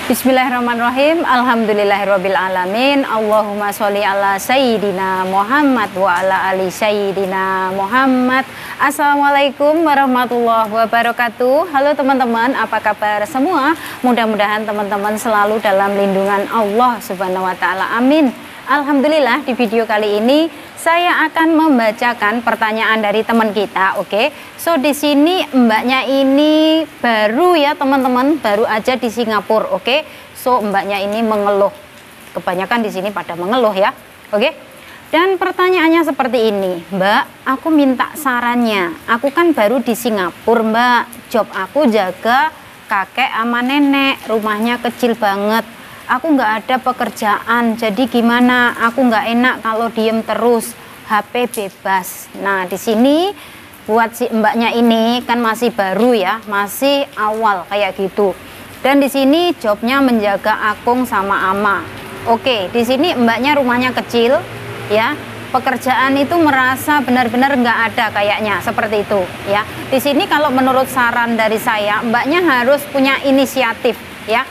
Bismillahirrahmanirrahim. Alhamdulillahirabbil alamin. Allahumma sholli ala sayyidina Muhammad wa ala ali sayyidina Muhammad. Assalamualaikum warahmatullahi wabarakatuh. Halo teman-teman, apa kabar semua? Mudah-mudahan teman-teman selalu dalam lindungan Allah Subhanahu wa taala. Amin. Alhamdulillah, di video kali ini saya akan membacakan pertanyaan dari teman kita. Oke. So di sini mbaknya ini baru ya teman-teman, baru aja di Singapura. Oke. So mbaknya ini mengeluh. Kebanyakan di sini pada mengeluh ya. Oke. Dan pertanyaannya seperti ini, Mbak, aku minta sarannya. Aku kan baru di Singapura, Mbak. Job aku jaga kakek sama nenek, rumahnya kecil banget. Aku nggak ada pekerjaan, jadi gimana? Aku nggak enak kalau diem terus, HP bebas. Nah di sini buat si mbaknya ini kan masih baru ya, masih awal kayak gitu. Dan di sini jobnya menjaga akung sama ama. Oke, di sini mbaknya rumahnya kecil ya. Pekerjaan itu merasa benar-benar nggak ada kayaknya seperti itu ya. Di sini kalau menurut saran dari saya, mbaknya harus punya inisiatif ya.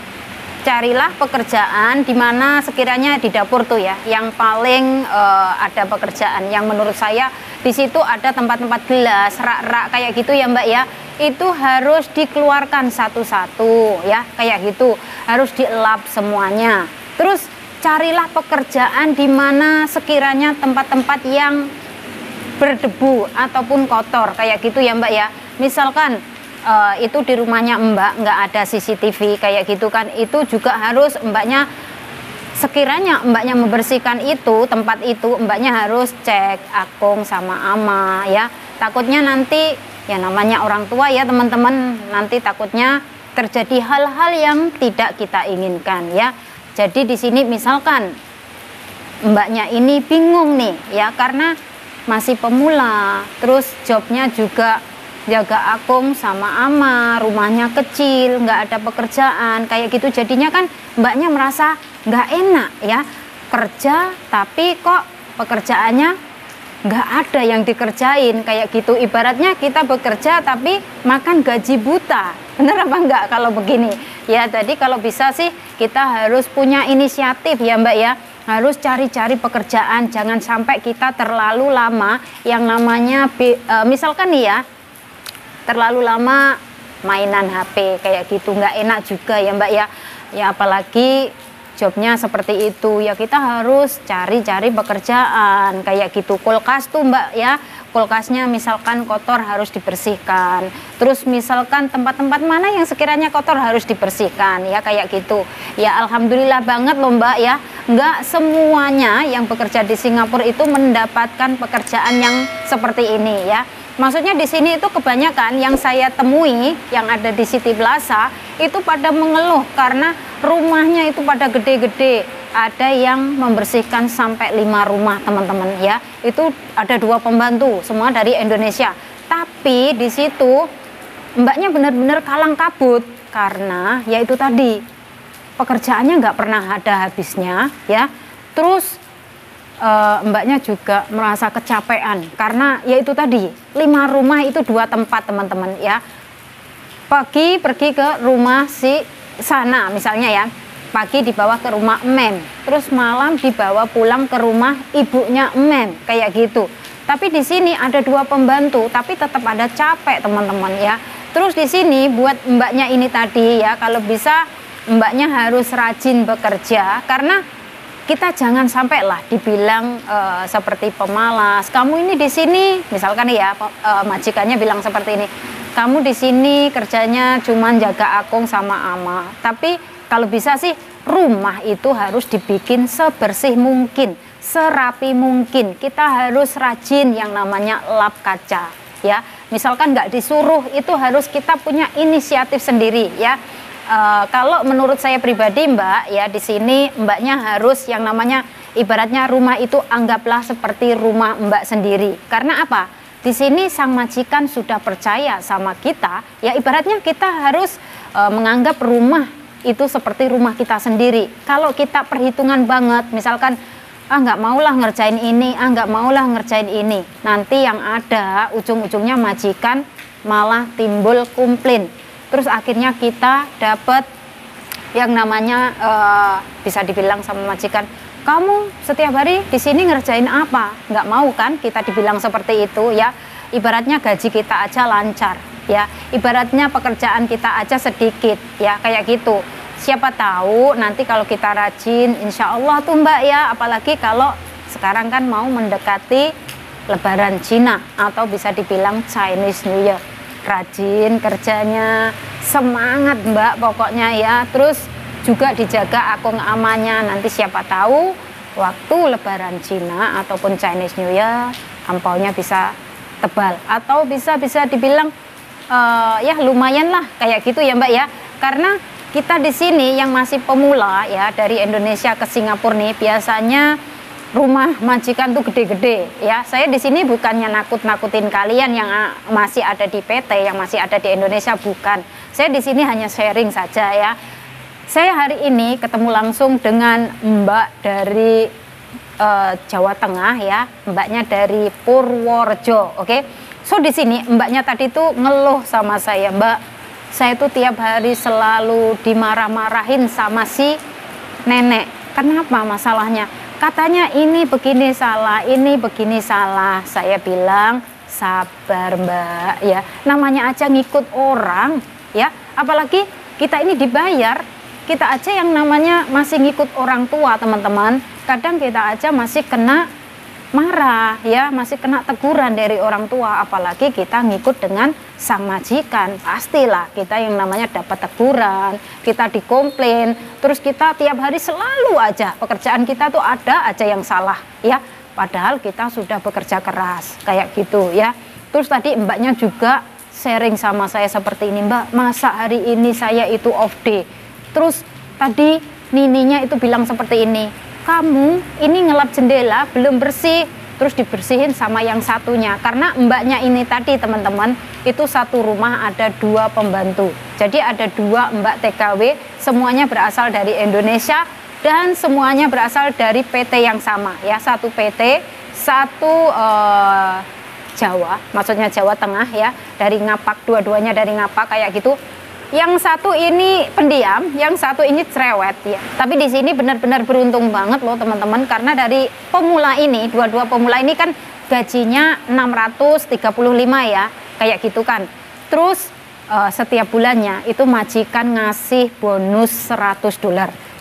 Carilah pekerjaan di mana sekiranya di dapur tuh ya, yang paling ada pekerjaan. Yang menurut saya di situ ada tempat-tempat gelas, rak-rak kayak gitu ya Mbak ya. Itu harus dikeluarkan satu-satu ya, kayak gitu. Harus dielap semuanya. Terus carilah pekerjaan di mana sekiranya tempat-tempat yang berdebu ataupun kotor kayak gitu ya Mbak ya. Misalkan itu di rumahnya Mbak nggak ada CCTV kayak gitu kan, itu juga harus mbaknya, sekiranya mbaknya membersihkan itu tempat itu, mbaknya harus cek akung sama ama ya. Takutnya nanti ya namanya orang tua ya teman-teman, nanti takutnya terjadi hal-hal yang tidak kita inginkan ya. Jadi di sini misalkan mbaknya ini bingung nih ya, karena masih pemula, terus jobnya juga jaga akung sama ama, rumahnya kecil, nggak ada pekerjaan kayak gitu. Jadinya kan mbaknya merasa nggak enak ya, kerja tapi kok pekerjaannya nggak ada yang dikerjain kayak gitu. Ibaratnya kita bekerja tapi makan gaji buta, bener apa enggak kalau begini ya. Jadi kalau bisa sih kita harus punya inisiatif ya Mbak ya, harus cari-cari pekerjaan. Jangan sampai kita terlalu lama yang namanya misalkan nih ya, terlalu lama mainan HP kayak gitu, nggak enak juga ya Mbak ya. Ya apalagi jobnya seperti itu ya, kita harus cari-cari pekerjaan kayak gitu. Kulkas tuh Mbak ya, kulkasnya misalkan kotor harus dibersihkan. Terus misalkan tempat-tempat mana yang sekiranya kotor harus dibersihkan ya kayak gitu. Ya alhamdulillah banget loh Mbak ya, nggak semuanya yang bekerja di Singapura itu mendapatkan pekerjaan yang seperti ini ya. Maksudnya di sini itu kebanyakan yang saya temui yang ada di City Plaza itu pada mengeluh karena rumahnya itu pada gede-gede. Ada yang membersihkan sampai 5 rumah teman-teman ya. Itu ada 2 pembantu, semua dari Indonesia. Tapi di situ mbaknya benar-benar kalang kabut karena ya itu tadi, pekerjaannya nggak pernah ada habisnya ya. Terus mbaknya juga merasa kecapean karena ya itu tadi, 5 rumah itu 2 tempat teman-teman ya. Pagi pergi ke rumah si sana misalnya ya, pagi dibawa ke rumah Mem, terus malam dibawa pulang ke rumah ibunya Mem kayak gitu. Tapi di sini ada 2 pembantu tapi tetap ada capek teman-teman ya. Terus di sini buat mbaknya ini tadi ya, kalau bisa mbaknya harus rajin bekerja, karena kita jangan sampai lah dibilang seperti pemalas. Kamu ini di sini, misalkan ya majikannya bilang seperti ini, kamu di sini kerjanya cuma jaga akung sama ama. Tapi kalau bisa sih rumah itu harus dibikin sebersih mungkin, serapi mungkin. Kita harus rajin yang namanya lap kaca ya. Misalkan nggak disuruh, itu harus kita punya inisiatif sendiri ya. Kalau menurut saya pribadi Mbak ya, di sini mbaknya harus yang namanya, ibaratnya rumah itu anggaplah seperti rumah Mbak sendiri. Karena apa? Di sini sang majikan sudah percaya sama kita ya, ibaratnya kita harus menganggap rumah itu seperti rumah kita sendiri. Kalau kita perhitungan banget, misalkan nggak maulah ngerjain ini, nggak maulah ngerjain ini, nanti yang ada ujung-ujungnya majikan malah timbul komplain. Terus akhirnya kita dapat yang namanya bisa dibilang sama majikan, kamu setiap hari di sini ngerjain apa? Nggak mau kan kita dibilang seperti itu ya. Ibaratnya gaji kita aja lancar ya, ibaratnya pekerjaan kita aja sedikit ya, kayak gitu. Siapa tahu nanti kalau kita rajin, insya Allah tuh Mbak ya, apalagi kalau sekarang kan mau mendekati Lebaran Cina atau bisa dibilang Chinese New Year. Rajin kerjanya, semangat Mbak pokoknya ya. Terus juga dijaga akung amannya, nanti siapa tahu waktu Lebaran Cina ataupun Chinese New Year ampaunya bisa tebal atau bisa dibilang ya lumayan lah kayak gitu ya Mbak ya. Karena kita di sini yang masih pemula ya, dari Indonesia ke Singapura nih biasanya rumah majikan tuh gede-gede ya. Saya di sini bukannya nakut-nakutin kalian yang masih ada di PT, yang masih ada di Indonesia, bukan. Saya di sini hanya sharing saja ya. Saya hari ini ketemu langsung dengan Mbak dari Jawa Tengah ya, mbaknya dari Purworejo, oke. So di sini mbaknya tadi tuh ngeluh sama saya, Mbak, saya tuh tiap hari selalu dimarah-marahin sama si nenek. Kenapa masalahnya? Katanya ini begini salah, ini begini salah. Saya bilang sabar Mbak ya, namanya aja ngikut orang ya, apalagi kita ini dibayar. Kita aja yang namanya masih ngikut orang tua teman-teman, kadang kita aja masih kena marah ya, masih kena teguran dari orang tua, apalagi kita ngikut dengan sang majikan. Pastilah kita yang namanya dapat teguran, kita dikomplain, terus kita tiap hari selalu aja pekerjaan kita tuh ada aja yang salah ya, padahal kita sudah bekerja keras kayak gitu ya. Terus tadi mbaknya juga sharing sama saya seperti ini, Mbak, masa hari ini saya itu off day. Terus tadi nininya itu bilang seperti ini, kamu ini ngelap jendela belum bersih, terus dibersihin sama yang satunya. Karena mbaknya ini tadi teman-teman, itu satu rumah ada 2 pembantu. Jadi ada 2 mbak TKW, semuanya berasal dari Indonesia dan semuanya berasal dari PT yang sama ya, satu PT, satu Jawa, maksudnya Jawa Tengah ya, dari Ngapak, dua-duanya dari Ngapak kayak gitu. Yang satu ini pendiam, yang satu ini cerewet ya. Tapi di sini benar-benar beruntung banget loh teman-teman, karena dari pemula ini, dua-dua pemula ini kan gajinya 635 ya, kayak gitu kan. Terus setiap bulannya itu majikan ngasih bonus $100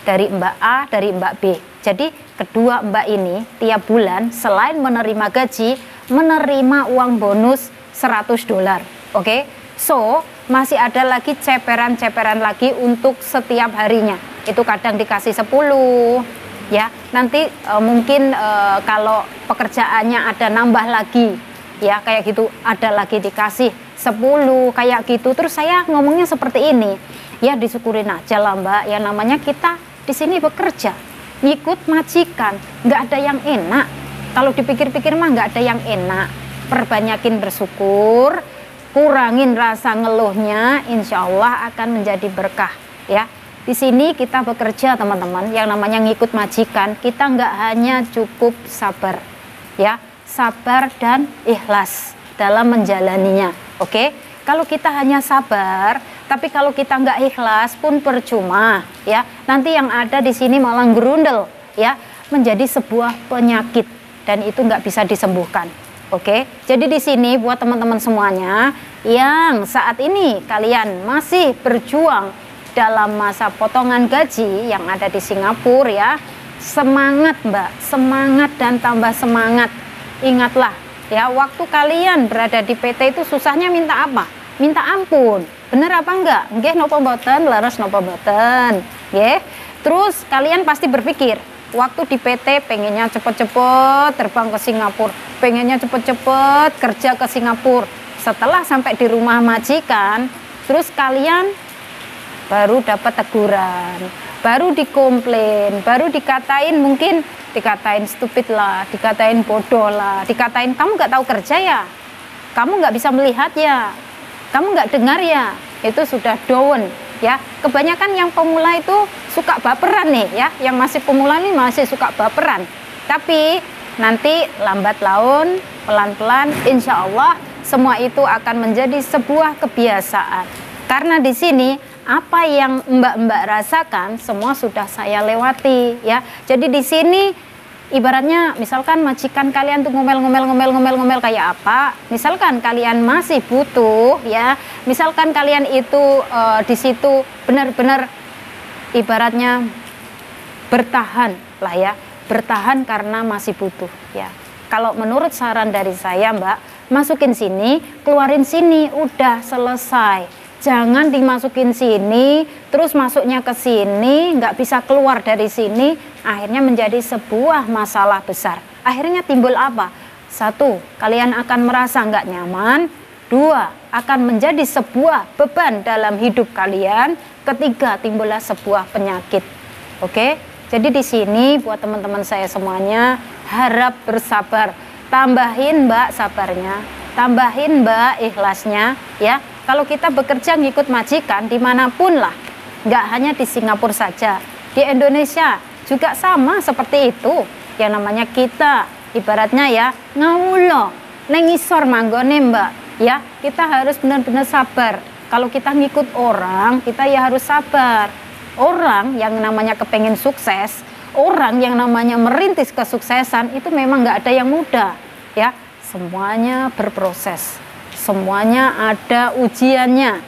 dari Mbak A, dari Mbak B. Jadi kedua Mbak ini tiap bulan selain menerima gaji, menerima uang bonus $100. Oke? So, masih ada lagi ceperan-ceperan lagi untuk setiap harinya. Itu kadang dikasih 10 ya. Nanti mungkin kalau pekerjaannya ada nambah lagi ya, kayak gitu, ada lagi dikasih 10 kayak gitu. Terus saya ngomongnya seperti ini, ya disyukurin aja lah Mbak, ya namanya kita di sini bekerja ngikut majikan, nggak ada yang enak. Kalau dipikir-pikir mah nggak ada yang enak. Perbanyakin bersyukur, kurangin rasa ngeluhnya, insya Allah akan menjadi berkah ya. Di sini kita bekerja teman-teman, yang namanya ngikut majikan, kita nggak hanya cukup sabar ya, sabar dan ikhlas dalam menjalaninya. Oke, kalau kita hanya sabar, tapi kalau kita nggak ikhlas pun percuma ya. Nanti yang ada di sini malah gerundel ya, menjadi sebuah penyakit dan itu nggak bisa disembuhkan. Oke, jadi di sini buat teman-teman semuanya yang saat ini kalian masih berjuang dalam masa potongan gaji yang ada di Singapura ya, semangat Mbak, semangat dan tambah semangat. Ingatlah ya, waktu kalian berada di PT itu susahnya minta apa? Minta ampun. Bener apa enggak? Nggih napa mboten, leres napa mboten. Nggih. Terus kalian pasti berpikir, waktu di PT pengennya cepet-cepet terbang ke Singapura, pengennya cepet-cepet kerja ke Singapura. Setelah sampai di rumah majikan, terus kalian baru dapat teguran, baru dikomplain, baru dikatain, mungkin dikatain stupid lah, dikatain bodoh lah, dikatain kamu nggak tahu kerja ya, kamu nggak bisa melihat ya, kamu nggak dengar ya. Itu sudah down ya. Kebanyakan yang pemula itu suka baperan nih ya, yang masih pemula nih masih suka baperan. Tapi nanti lambat laun, pelan-pelan, insya Allah semua itu akan menjadi sebuah kebiasaan. Karena di sini apa yang mbak-mbak rasakan semua sudah saya lewati ya. Jadi di sini ibaratnya misalkan majikan kalian tuh ngomel kayak apa, misalkan kalian masih butuh ya, misalkan kalian itu di situ benar-benar ibaratnya bertahan lah ya, bertahan karena masih butuh ya. Kalau menurut saran dari saya mbak, masukin sini, keluarin sini, udah selesai. Jangan dimasukin sini, terus masuknya ke sini, nggak bisa keluar dari sini, akhirnya menjadi sebuah masalah besar. Akhirnya timbul apa? Satu, kalian akan merasa nggak nyaman. Dua, akan menjadi sebuah beban dalam hidup kalian. Ketiga, timbullah sebuah penyakit. Oke? Jadi di sini buat teman-teman saya semuanya, harap bersabar. Tambahin mbak sabarnya, tambahin mbak ikhlasnya ya. Kalau kita bekerja ngikut majikan dimanapun lah, nggak hanya di Singapura saja, di Indonesia juga sama seperti itu. Yang namanya kita ibaratnya ya ngawulo nengisor manggone mbak ya, kita harus benar-benar sabar. Kalau kita ngikut orang, kita ya harus sabar. Orang yang namanya kepengen sukses, orang yang namanya merintis kesuksesan itu memang nggak ada yang mudah ya, semuanya berproses, semuanya ada ujiannya,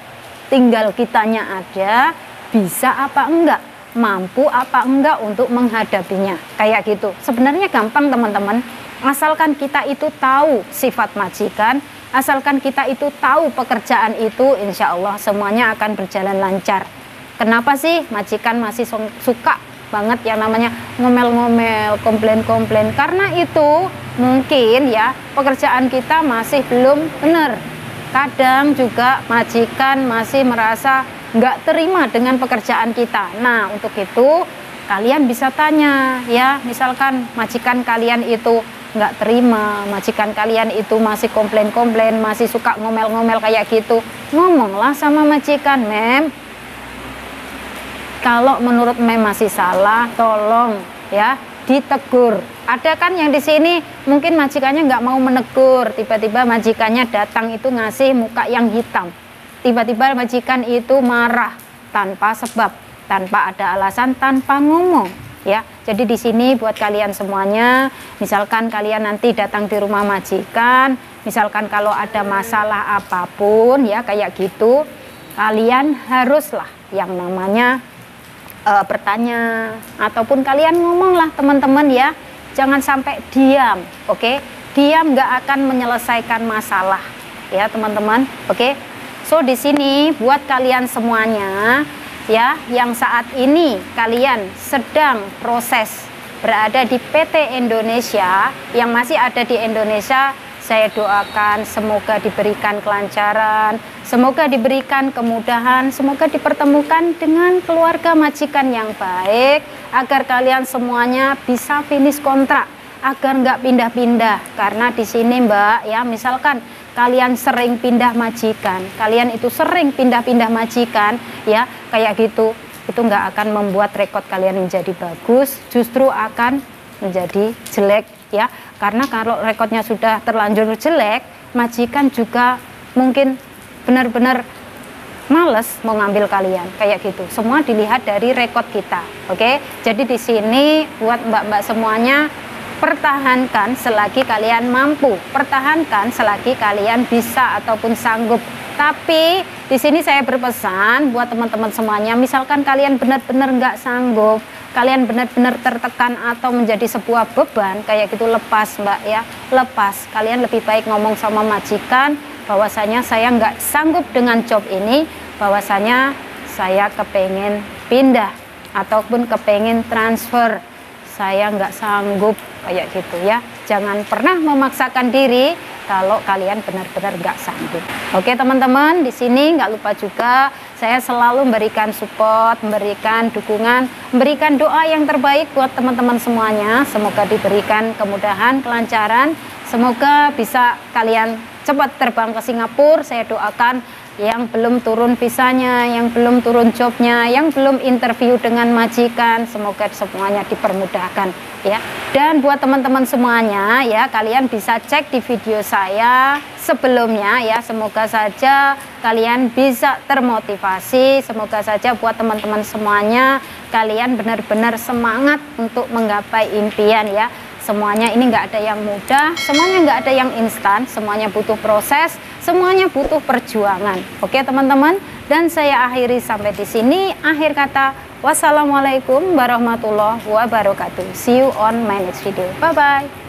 tinggal kitanya ada bisa apa enggak, mampu apa enggak untuk menghadapinya, kayak gitu. Sebenarnya gampang teman-teman, asalkan kita itu tahu sifat majikan, asalkan kita itu tahu pekerjaan itu, insya Allah semuanya akan berjalan lancar. Kenapa sih majikan masih suka banget yang namanya ngomel-ngomel, komplain-komplain? Karena itu mungkin ya pekerjaan kita masih belum benar. Kadang juga majikan masih merasa nggak terima dengan pekerjaan kita. Nah untuk itu kalian bisa tanya ya, misalkan majikan kalian itu nggak terima, majikan kalian itu masih komplain-komplain, masih suka ngomel-ngomel kayak gitu, ngomonglah sama majikan, Mem, kalau menurut Mem masih salah, tolong ya ditegur. Ada kan yang di sini mungkin majikannya nggak mau menegur, tiba-tiba majikannya datang itu ngasih muka yang hitam, tiba-tiba majikan itu marah tanpa sebab, tanpa ada alasan, tanpa ngomong ya. Jadi di sini buat kalian semuanya, misalkan kalian nanti datang di rumah majikan, misalkan kalau ada masalah apapun ya kayak gitu, kalian haruslah yang namanya bertanya ataupun kalian ngomonglah teman-teman ya, jangan sampai diam. Oke, diam nggak akan menyelesaikan masalah ya teman-teman. Oke, so di sini buat kalian semuanya ya, yang saat ini kalian sedang proses berada di PT Indonesia, yang masih ada di Indonesia, saya doakan semoga diberikan kelancaran, semoga diberikan kemudahan, semoga dipertemukan dengan keluarga majikan yang baik, agar kalian semuanya bisa finish kontrak, agar nggak pindah-pindah. Karena di sini mbak ya, misalkan kalian sering pindah majikan, kalian itu sering pindah-pindah majikan ya kayak gitu, itu nggak akan membuat rekod kalian menjadi bagus, justru akan menjadi jelek ya. Karena kalau rekodnya sudah terlanjur jelek, majikan juga mungkin benar-benar males mau ngambil kalian kayak gitu. Semua dilihat dari rekod kita. Oke, jadi di sini buat mbak-mbak semuanya, pertahankan selagi kalian mampu, pertahankan selagi kalian bisa ataupun sanggup. Tapi di sini saya berpesan buat teman-teman semuanya, misalkan kalian benar-benar nggak sanggup, kalian benar-benar tertekan atau menjadi sebuah beban kayak gitu, lepas mbak ya, lepas. Kalian lebih baik ngomong sama majikan bahwasanya saya nggak sanggup dengan job ini, bahwasanya saya kepengen pindah ataupun kepengen transfer, saya nggak sanggup kayak gitu ya. Jangan pernah memaksakan diri kalau kalian benar-benar nggak sanggup. Oke teman-teman, di sini nggak lupa juga saya selalu memberikan support, memberikan dukungan, memberikan doa yang terbaik buat teman-teman semuanya. Semoga diberikan kemudahan, kelancaran, semoga bisa kalian cepat terbang ke Singapura. Saya doakan yang belum turun visanya, yang belum turun jobnya, yang belum interview dengan majikan, semoga semuanya dipermudahkan ya. Dan buat teman-teman semuanya ya, kalian bisa cek di video saya sebelumnya ya, semoga saja kalian bisa termotivasi, semoga saja buat teman-teman semuanya kalian benar-benar semangat untuk menggapai impian ya. Semuanya ini nggak ada yang mudah, semuanya nggak ada yang instan, semuanya butuh proses, semuanya butuh perjuangan. Oke teman-teman, dan saya akhiri sampai di sini. Akhir kata, wassalamualaikum warahmatullahi wabarakatuh. See you on my next video. Bye-bye.